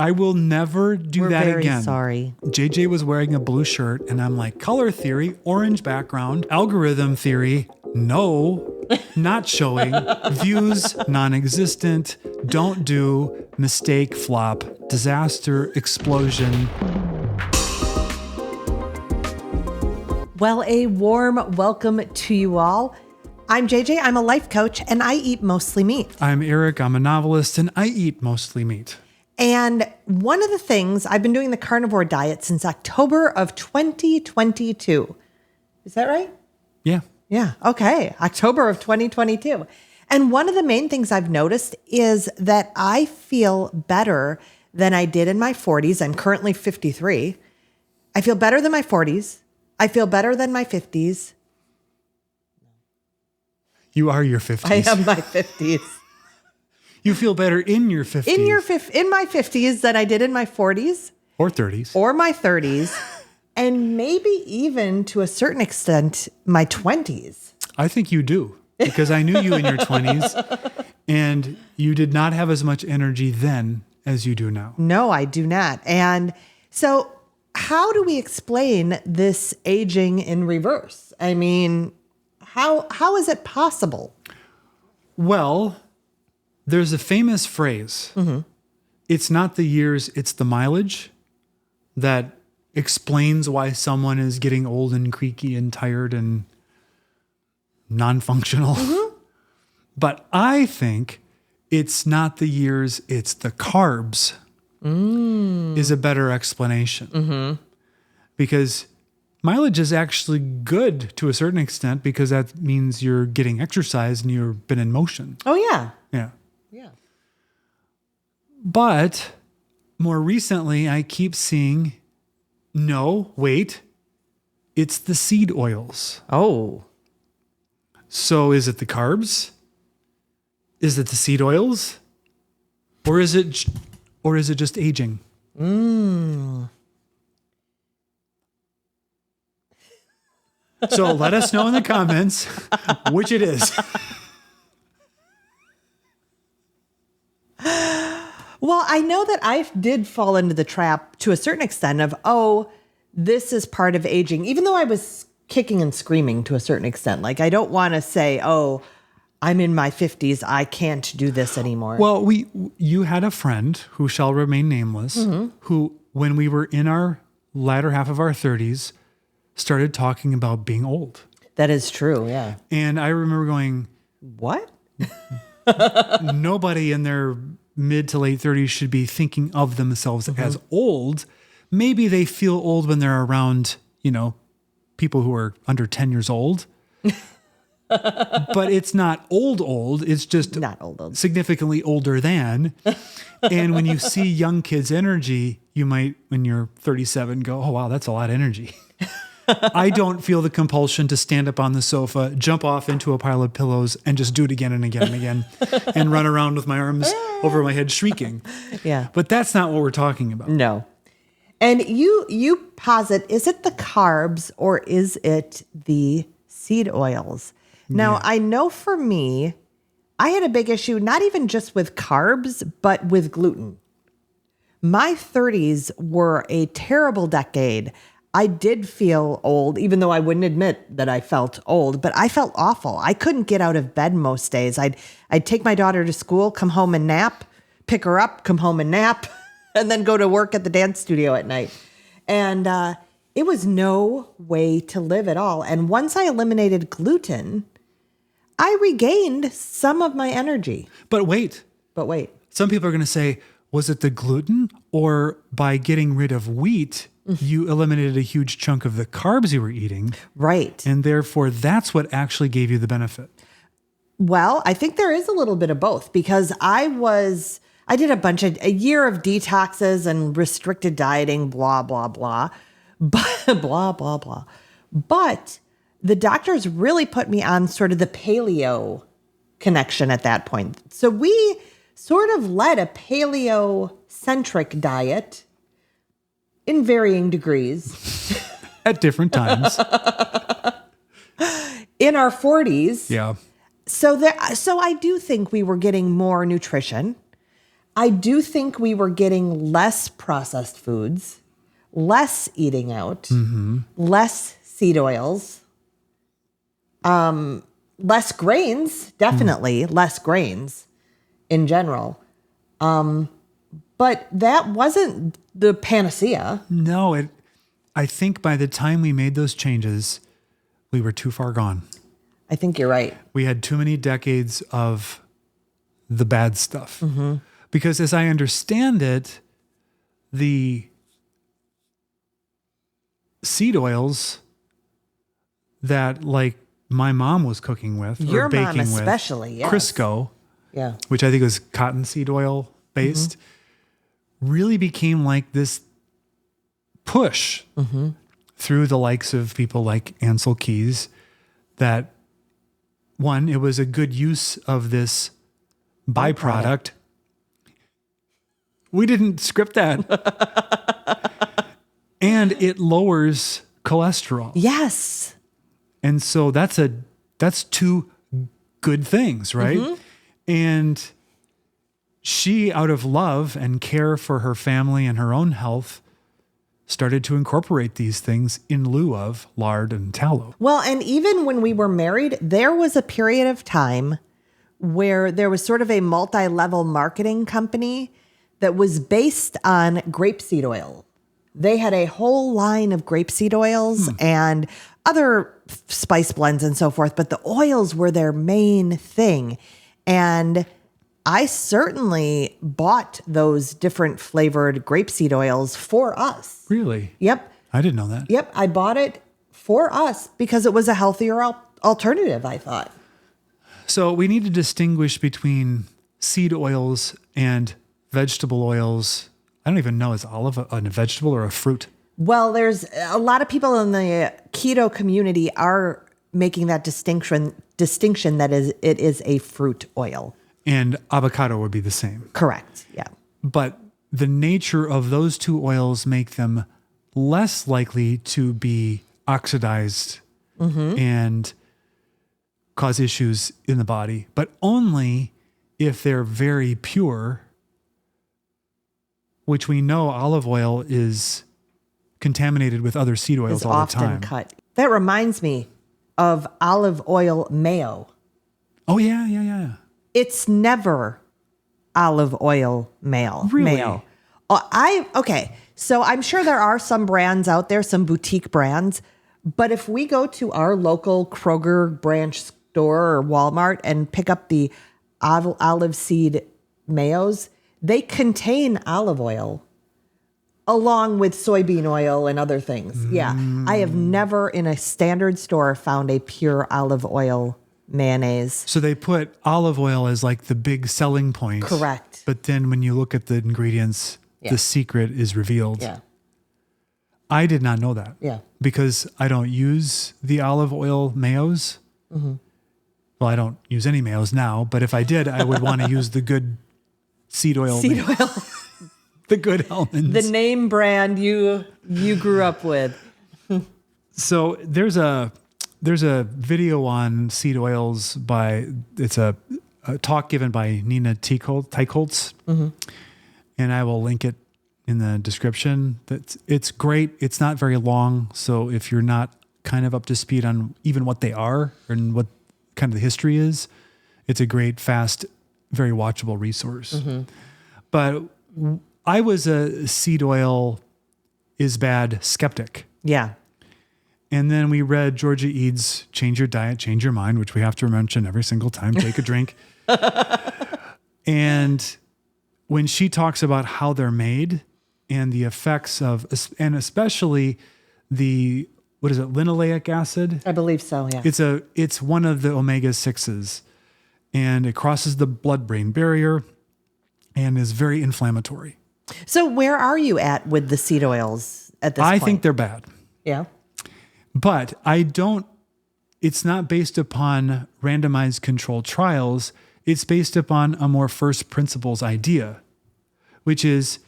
I will never do We're that very again. sorry. JJ was wearing a blue shirt, and I'm like, color theory, orange background, algorithm theory, no, not showing, views, non-existent, don't do, mistake, flop, disaster, explosion. Well, a warm welcome to you all. I'm JJ, I'm a life coach, and I eat mostly meat. I'm Eric, I'm a novelist, and I eat mostly meat. And one of the things, I've been doing the carnivore diet since October of 2022. Is that right? Yeah. Yeah. Okay. October of 2022. And one of the main things I've noticed is that I feel better than I did in my 40s. I'm currently 53. I feel better than my 40s. I feel better than my 50s. You are your 50s. I am my 50s. You feel better in your 50s. In my 50s than I did in my 40s. Or 30s. Or my 30s. And maybe even to a certain extent, my 20s. I think you do. Because I knew you in your 20s. And you did not have as much energy then as you do now. No, I do not. And so how do we explain this aging in reverse? I mean, how is it possible? Well, there's a famous phrase. Mm-hmm. It's not the years, it's the mileage that explains why someone is getting old and creaky and tired and non-functional. Mm-hmm. But I think it's not the years, it's the carbs is a better explanation. Mm-hmm. Because mileage is actually good to a certain extent because that means you're getting exercise and you've been in motion. Oh, yeah. Yeah. Yeah. But more recently, I keep seeing, no, wait, it's the seed oils. Oh. So is it the carbs? Is it the seed oils? Or is it just aging? So let us know in the comments which it is. Well, I know that I did fall into the trap to a certain extent of, this is part of aging, even though I was kicking and screaming to a certain extent. Like, I don't want to say, I'm in my 50s, I can't do this anymore. Well, you had a friend who shall remain nameless, mm-hmm. who, when we were in our latter half of our 30s, started talking about being old. That is true, yeah. And I remember going, what? Nobody in their mid to late 30s should be thinking of themselves mm-hmm. as old. Maybe they feel old when they're around, people who are under 10 years old. But it's not old. It's just not old. Significantly older than. And when you see young kids' energy, you might, when you're 37, go, oh, wow, that's a lot of energy. I don't feel the compulsion to stand up on the sofa, jump off into a pile of pillows, and just do it again and again and again, and run around with my arms over my head shrieking. Yeah. But that's not what we're talking about. No. And you posit, is it the carbs or is it the seed oils? Now, yeah. I know for me, I had a big issue, not even just with carbs, but with gluten. My 30s were a terrible decade. I did feel old, even though I wouldn't admit that I felt old, but I felt awful. I couldn't get out of bed most days. I'd take my daughter to school, come home and nap, pick her up, come home and nap, and then go to work at the dance studio at night. And it was no way to live at all. And once I eliminated gluten, I regained some of my energy. But wait. Some people are going to say, was it the gluten, or by getting rid of wheat, you eliminated a huge chunk of the carbs you were eating? Right. And therefore, that's what actually gave you the benefit. Well, I think there is a little bit of both, because I did a year of detoxes and restricted dieting, blah, blah, blah, blah, blah, blah. But the doctors really put me on sort of the paleo connection at that point. So we sort of led a paleo-centric diet in varying degrees. At different times. In our 40s. Yeah. So I do think we were getting more nutrition. I do think we were getting less processed foods, less eating out, less seed oils, less grains, definitely less grains in general. But that wasn't the panacea. No, I think by the time we made those changes, we were too far gone. I think you're right. We had too many decades of the bad stuff. Because as I understand it, the seed oils that like my mom was cooking with Your or baking mom especially, with, yes. Crisco, Yeah. which I think was cottonseed oil based, really became like this push through the likes of people like Ansel Keys that one, it was a good use of this byproduct. We didn't script that. And it lowers cholesterol. Yes. And so that's two good things, right? And she, out of love and care for her family and her own health, started to incorporate these things in lieu of lard and tallow. Well, and even when we were married, there was a period of time where there was sort of a multi-level marketing company that was based on grapeseed oil. They had a whole line of grapeseed oils and other spice blends and so forth, but the oils were their main thing. And I certainly bought those different flavored grapeseed oils for us. Really? Yep. I didn't know that. Yep. I bought it for us because it was a healthier alternative, I thought. So we need to distinguish between seed oils and vegetable oils. I don't even know, is olive a vegetable or a fruit? Well, there's a lot of people in the keto community are making that distinction that it is a fruit oil. And avocado would be the same. Correct. Yeah. But the nature of those two oils make them less likely to be oxidized and cause issues in the body, but only if they're very pure, which we know olive oil is contaminated with other seed oils Is all the often time. cut. That reminds me of olive oil mayo. Oh, yeah. It's never olive oil mayo. Really? Mayo. Okay. So I'm sure there are some brands out there, some boutique brands, but if we go to our local Kroger branch store or Walmart and pick up the olive seed mayos, they contain olive oil along with soybean oil and other things. Yeah. I have never in a standard store found a pure olive oil mayonnaise. So they put olive oil as like the big selling point. Correct. But then when you look at the ingredients, the secret is revealed. Yeah. I did not know that. Yeah. Because I don't use the olive oil mayos. Well, I don't use any mayos now, but if I did, I would want to use the good seed oil. Seed oil. The good almonds. The name brand you grew up with. So there's a video on seed oils it's a talk given by Nina Teichholz. And I will link it in the description. It's great. It's not very long. So if you're not kind of up to speed on even what they are and what kind of the history is, it's a great, fast, very watchable resource. But I was a seed oil is bad skeptic. Yeah. And then we read Georgia Eads' Change Your Diet, Change Your Mind, which we have to mention every single time. Take a drink. And when she talks about how they're made and the effects of, and especially the, what is it, linoleic acid? I believe so, yeah. It's one of the omega-6s, and it crosses the blood-brain barrier and is very inflammatory. So where are you at with the seed oils at this point? I think they're bad. Yeah. But it's not based upon randomized controlled trials. It's based upon a more first principles idea, which is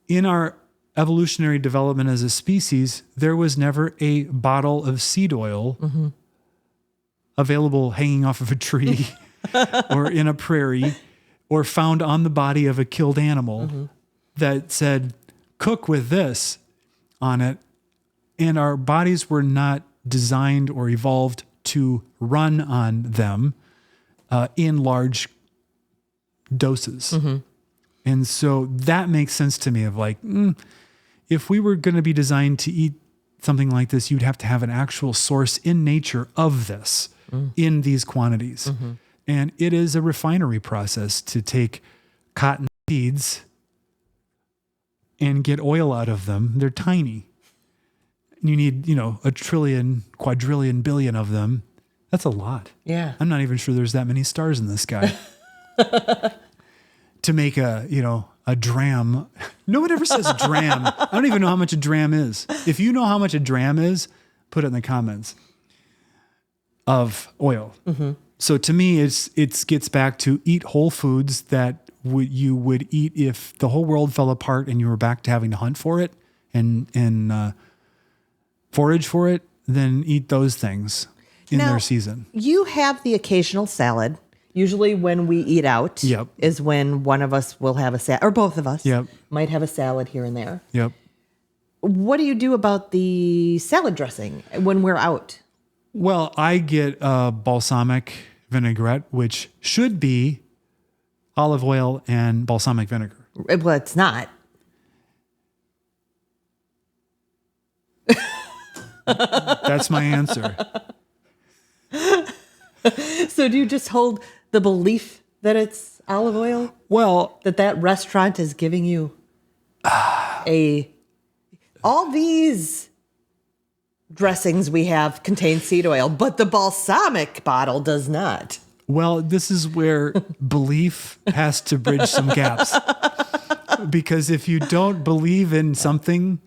in our evolutionary development as a species, there was never a bottle of seed oil available hanging off of a tree or in a prairie or found on the body of a killed animal that said, cook with this on it. And our bodies were not designed or evolved to run on them in large doses. And so that makes sense to me of like, if we were going to be designed to eat something like this, you'd have to have an actual source in nature of this in these quantities. And it is a refinery process to take cotton seeds and get oil out of them. They're tiny. You need, a trillion, quadrillion, billion of them. That's a lot. Yeah. I'm not even sure there's that many stars in the sky. To make a dram. No one ever says dram. I don't even know how much a dram is. If you know how much a dram is, put it in the comments of oil. So to me, it gets back to eat whole foods that you would eat if the whole world fell apart and you were back to having to hunt for it and forage for it, then eat those things in their season. You have the occasional salad. Usually when we eat out is when one of us will have a salad, or both of us might have a salad here and there. What do you do about the salad dressing when we're out? Well, I get a balsamic vinaigrette, which should be olive oil and balsamic vinegar. Well, it's not. That's my answer. So do you just hold the belief that it's olive oil? Well, that restaurant is giving you all these dressings we have contain seed oil, but the balsamic bottle does not. Well, this is where belief has to bridge some gaps. Because if you don't believe in something,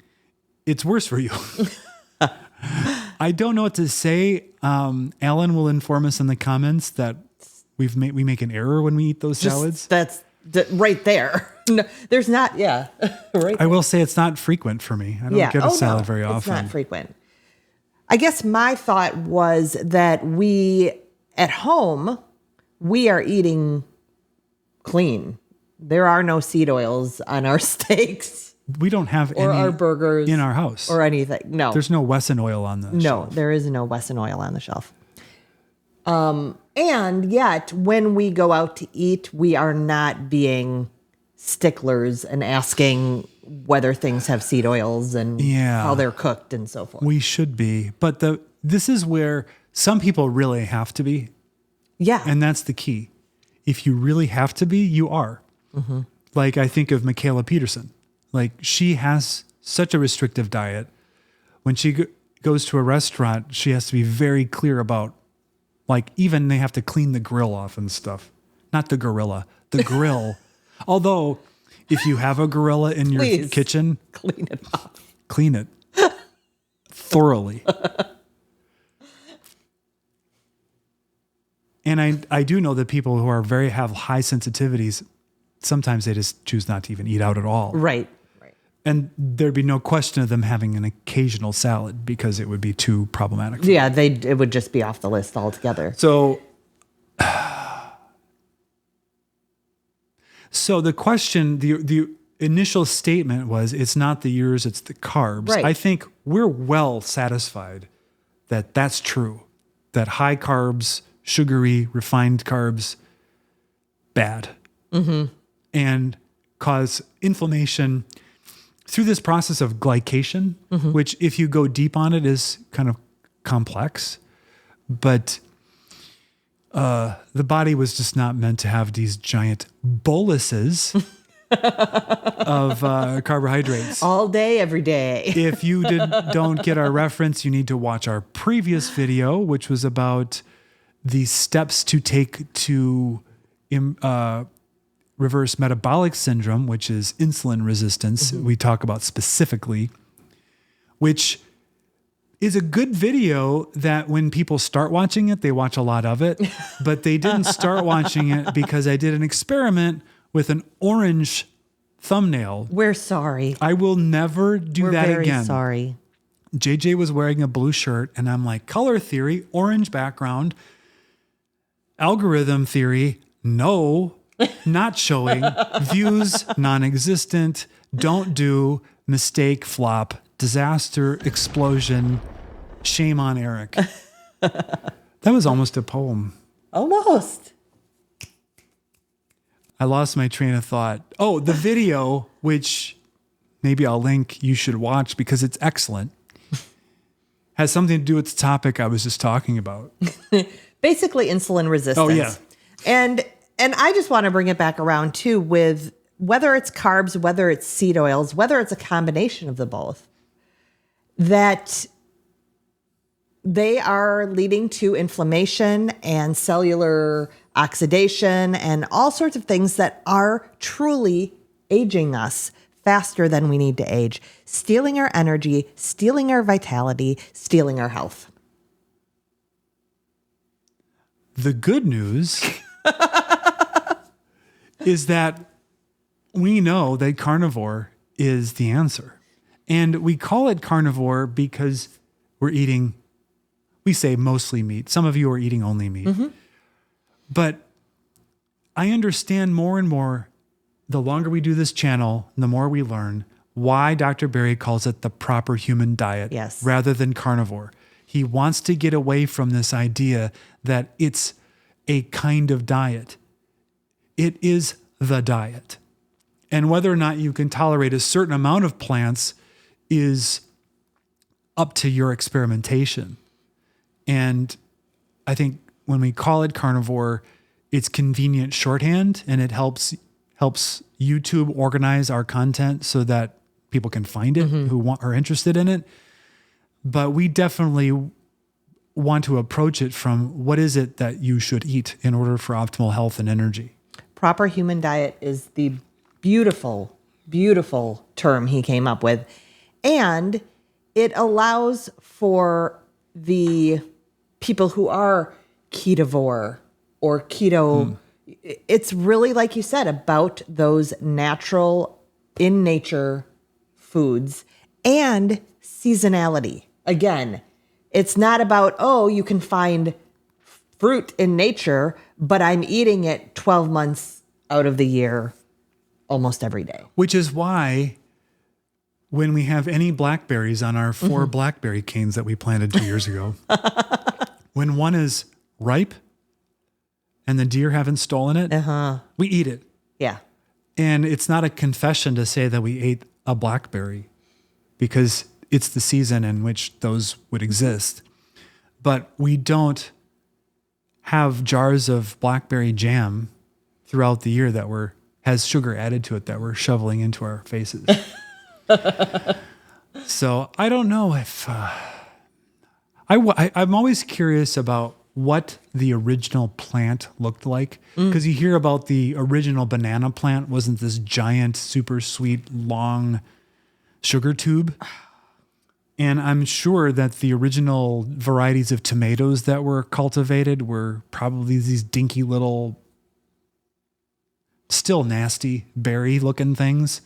it's worse for you. I don't know what to say. Alan will inform us in the comments that we make an error when we eat those salads. That's right there. No, there's not. Yeah, right. I will say it's not frequent for me. I don't get a salad very often. It's not frequent. I guess my thought was that at home, we are eating clean. There are no seed oils on our steaks. We don't have or any our burgers in our house or anything. No, there's no Wesson oil on the shelf. No, there is no Wesson oil on the shelf. And yet, when we go out to eat, we are not being sticklers and asking whether things have seed oils and how they're cooked and so forth. We should be, but this is where some people really have to be. Yeah, and that's the key. If you really have to be, you are. Like I think of Michaela Peterson. Like she has such a restrictive diet. When she goes to a restaurant, she has to be very clear about, like, even they have to clean the grill off and stuff. Not the gorilla, the grill. Although, if you have a gorilla in your kitchen, clean it off. Clean it thoroughly. And I do know that people who have high sensitivities, sometimes they just choose not to even eat out at all. Right. And there'd be no question of them having an occasional salad because it would be too problematic. Yeah, it would just be off the list altogether. So the question, the initial statement was, it's not the years, it's the carbs. Right. I think we're well satisfied that that's true, that high carbs, sugary, refined carbs, bad, and cause inflammation through this process of glycation, which if you go deep on it is kind of complex, but the body was just not meant to have these giant boluses of carbohydrates all day, every day. If you don't get our reference, you need to watch our previous video, which was about the steps to take to reverse metabolic syndrome, which is insulin resistance. We talk about specifically, which is a good video that when people start watching it, they watch a lot of it, but they didn't start watching it because I did an experiment with an orange thumbnail. We're sorry. I will never do that again. We're sorry. JJ was wearing a blue shirt and I'm like, color theory, orange background, algorithm theory, no. not showing, views non-existent, don't do, mistake, flop, disaster, explosion, shame on Eric. That was almost a poem. Almost. I lost my train of thought. Oh, the video, which maybe I'll link, you should watch because it's excellent, has something to do with the topic I was just talking about. Basically insulin resistance. Oh, yeah. And I just want to bring it back around too with whether it's carbs, whether it's seed oils, whether it's a combination of the both, that they are leading to inflammation and cellular oxidation and all sorts of things that are truly aging us faster than we need to age, stealing our energy, stealing our vitality, stealing our health. The good news is that we know that carnivore is the answer. And we call it carnivore because we're eating, we say mostly meat. Some of you are eating only meat. Mm-hmm. But I understand more and more, the longer we do this channel, the more we learn why Dr. Berry calls it the proper human diet rather than carnivore. He wants to get away from this idea that it's a kind of diet. It is the diet. And whether or not you can tolerate a certain amount of plants is up to your experimentation. And I think when we call it carnivore, it's convenient shorthand, and it helps YouTube organize our content so that people can find it who are interested in it. But we definitely want to approach it from what is it that you should eat in order for optimal health and energy. Proper human diet is the beautiful, beautiful term he came up with. And it allows for the people who are ketovore or keto. It's really, like you said, about those natural, in nature foods and seasonality. Again, it's not about, oh, you can find fruit in nature, but I'm eating it 12 months out of the year, almost every day. Which is why when we have any blackberries on our 4 blackberry canes that we planted 2 years ago, when one is ripe and the deer haven't stolen it, we eat it. Yeah. And it's not a confession to say that we ate a blackberry because it's the season in which those would exist. But we don't have jars of blackberry jam throughout the year that has sugar added to it that we're shoveling into our faces. So I don't know if I'm always curious about what the original plant looked like, because you hear about the original banana plant wasn't this giant, super sweet, long sugar tube. And I'm sure that the original varieties of tomatoes that were cultivated were probably these dinky little, still nasty, berry-looking things.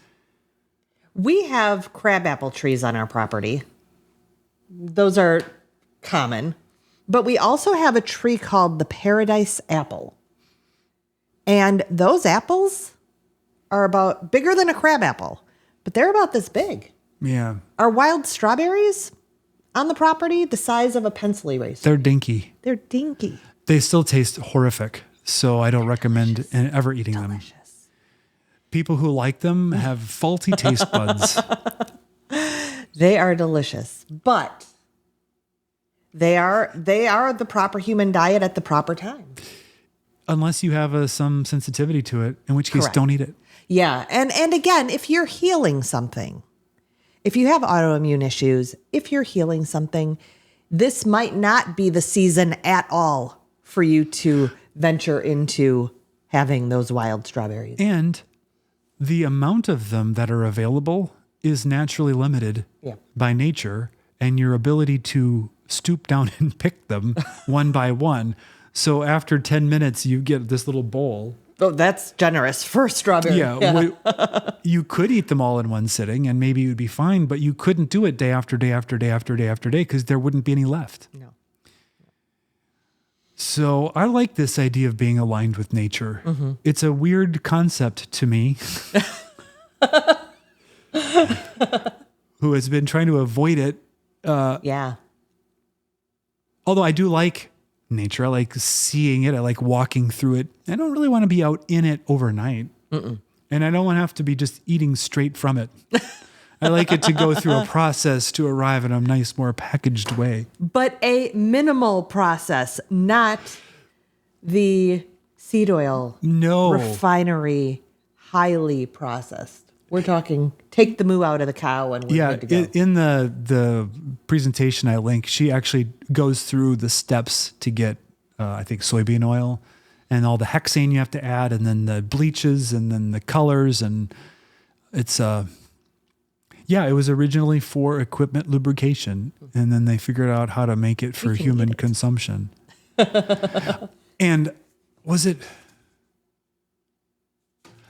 We have crabapple trees on our property. Those are common. But we also have a tree called the paradise apple. And those apples are about bigger than a crabapple, but they're about this big. Yeah. Our wild strawberries on the property, the size of a pencil eraser. They're dinky. They're dinky. They still taste horrific, so I don't recommend ever eating them. People who like them have faulty taste buds. They are delicious, but they are the proper human diet at the proper time. Unless you have some sensitivity to it, in which case don't eat it. Yeah, and again, if you're healing something, if you have autoimmune issues, if you're healing something, this might not be the season at all for you to venture into having those wild strawberries. And the amount of them that are available is naturally limited by nature, and your ability to stoop down and pick them one by one. So after 10 minutes, you get this little bowl. Oh, that's generous for strawberry. Yeah. You could eat them all in one sitting and maybe it would be fine, but you couldn't do it day after day after day after day after day because there wouldn't be any left. No. So I like this idea of being aligned with nature. It's a weird concept to me, who has been trying to avoid it. Yeah. Although I do like nature. I like seeing it. I like walking through it. I don't really want to be out in it overnight. And I don't want to have to be just eating straight from it. I like it to go through a process to arrive in a nice, more packaged way. But a minimal process, not the seed oil refinery, highly processed. We're talking take the moo out of the cow and we're good to go. In the presentation I link, she actually goes through the steps to get, I think, soybean oil and all the hexane you have to add and then the bleaches and then the colors. And it's... it was originally for equipment lubrication, and then they figured out how to make it for human consumption. And was it?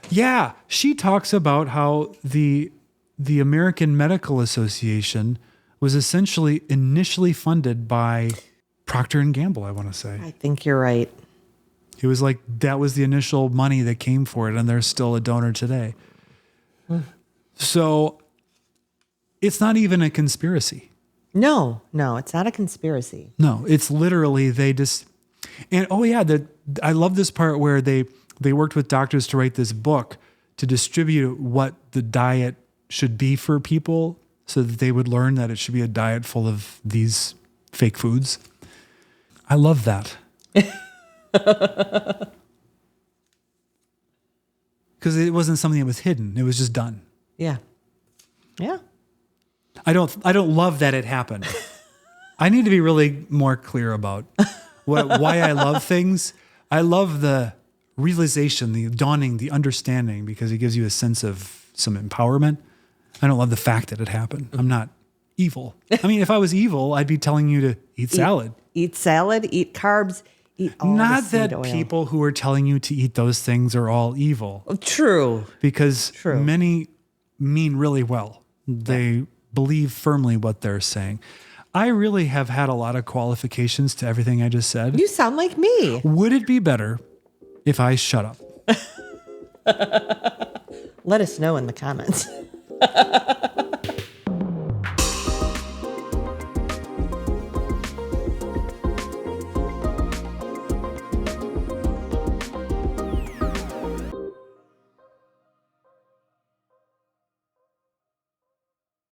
Yeah, she talks about how the American Medical Association was essentially initially funded by Procter and Gamble, I want to say. I think you're right. It was like that was the initial money that came for it, and they're still a donor today. So it's not even a conspiracy. No, it's not a conspiracy. No, it's literally they just, and I love this part where they worked with doctors to write this book to distribute what the diet should be for people so that they would learn that it should be a diet full of these fake foods. I love that. Because it wasn't something that was hidden. It was just done. Yeah. Yeah. I don't love that it happened. I need to be really more clear about why I love things. I love the realization, the dawning, the understanding, because it gives you a sense of some empowerment. I don't love the fact that it happened. I'm not evil. I mean, if I was evil, I'd be telling you to eat salad. Eat salad, eat carbs, eat all Not the seed that oil. people who are telling you to eat those things are all evil. True. Because many mean really well. They believe firmly what they're saying. I really have had a lot of qualifications to everything I just said. You sound like me. Would it be better if I shut up? Let us know in the comments.